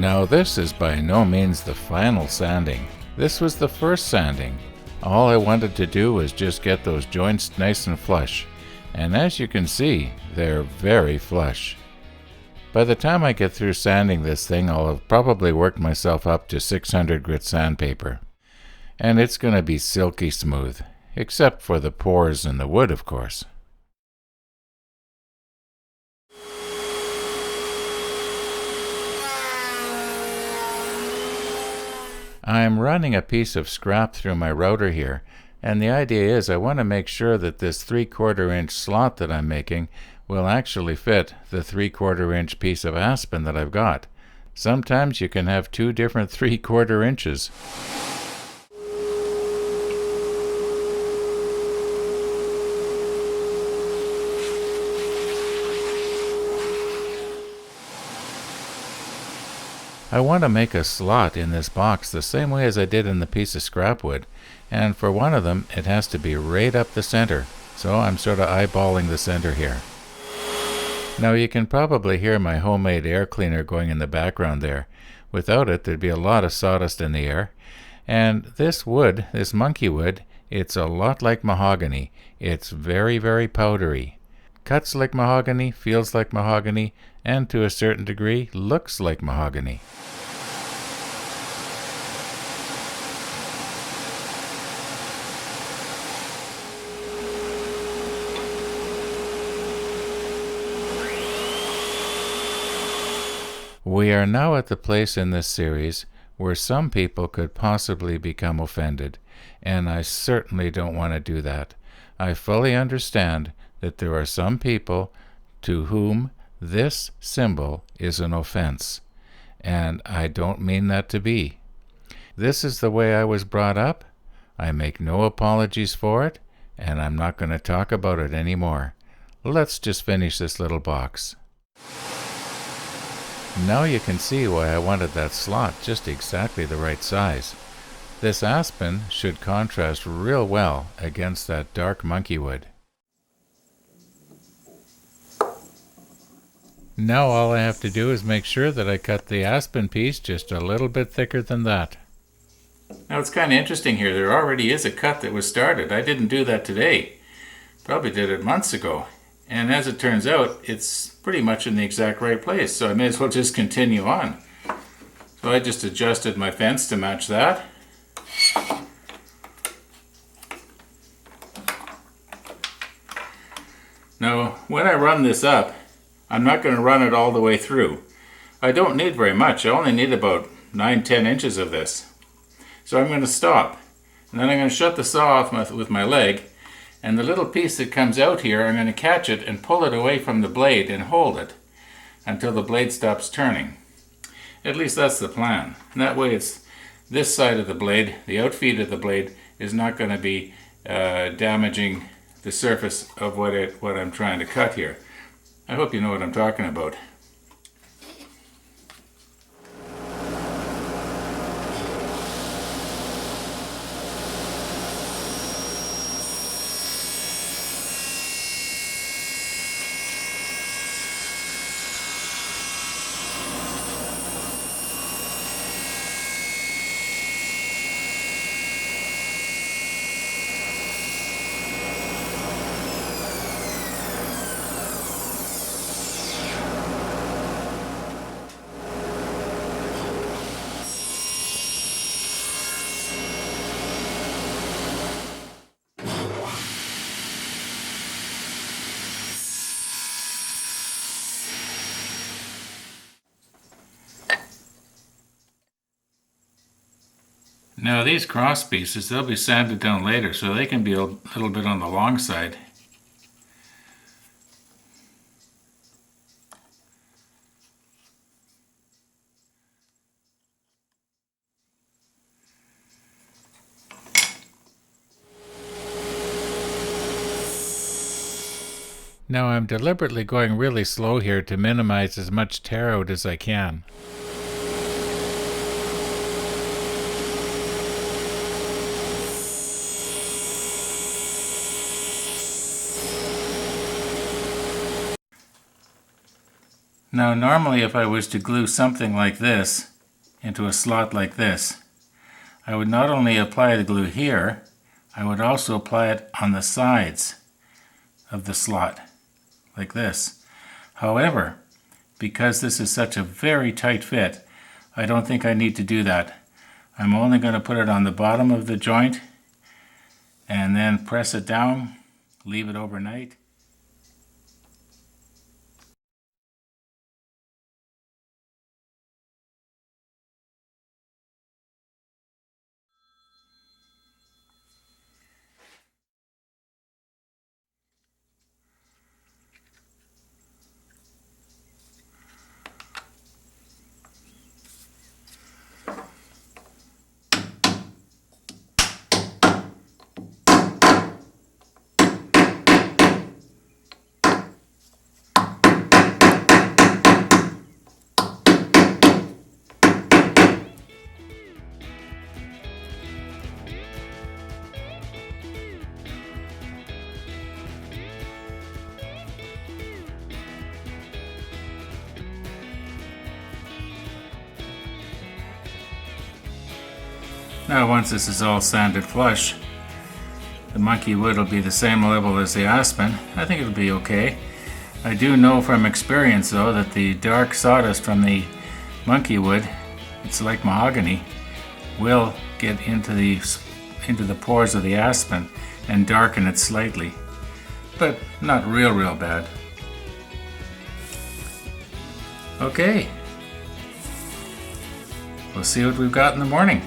Now this is by no means the final sanding. This was the first sanding. All I wanted to do was just get those joints nice and flush. And as you can see, they're very flush. By the time I get through sanding this thing, I'll have probably worked myself up to 600 grit sandpaper. And it's going to be silky smooth, except for the pores in the wood, of course. I'm running a piece of scrap through my router here, and the idea is I want to make sure that this 3/4 inch slot that I'm making will actually fit the 3/4 inch piece of aspen that I've got. Sometimes you can have two different 3/4 inches. I want to make a slot in this box the same way as I did in the piece of scrap wood, and for one of them it has to be right up the center, so I'm sort of eyeballing the center here. Now you can probably hear my homemade air cleaner going in the background there. Without it, there'd be a lot of sawdust in the air. And this wood, this monkey wood, it's a lot like mahogany. It's very, very powdery. Cuts like mahogany, feels like mahogany, and to a certain degree looks like mahogany. We are now at the place in this series where some people could possibly become offended, and I certainly don't want to do that. I fully understand that there are some people to whom this symbol is an offense, and I don't mean that to be. This is the way I was brought up. I make no apologies for it, and I'm not going to talk about it anymore. Let's just finish this little box. Now you can see why I wanted that slot just exactly the right size. This aspen should contrast real well against that dark monkey wood. Now all I have to do is make sure that I cut the aspen piece just a little bit thicker than that. Now it's kind of interesting here. There already is a cut that was started. I didn't do that today. Probably did it months ago. And as it turns out, it's pretty much in the exact right place, so I may as well just continue on. So I just adjusted my fence to match that. Now, when I run this up, I'm not going to run it all the way through. I don't need very much. I only need about 9-10 inches of this. So I'm going to stop. And then I'm going to shut the saw off with my leg. And the little piece that comes out here, I'm going to catch it and pull it away from the blade and hold it until the blade stops turning. At least that's the plan. And that way it's this side of the blade, the outfeed of the blade, is not going to be damaging the surface of what I'm trying to cut here. I hope you know what I'm talking about. Now these cross pieces, they'll be sanded down later, so they can be a little bit on the long side. Now I'm deliberately going really slow here to minimize as much tear out as I can. Now normally if I was to glue something like this into a slot like this, I would not only apply the glue here, I would also apply it on the sides of the slot, like this. However, because this is such a very tight fit, I don't think I need to do that. I'm only going to put it on the bottom of the joint and then press it down, leave it overnight. Now once this is all sanded flush, the monkey wood will be the same level as the aspen. I think it'll be okay. I do know from experience though that the dark sawdust from the monkey wood, it's like mahogany, will get into the pores of the aspen and darken it slightly, but not real bad. Okay, we'll see what we've got in the morning.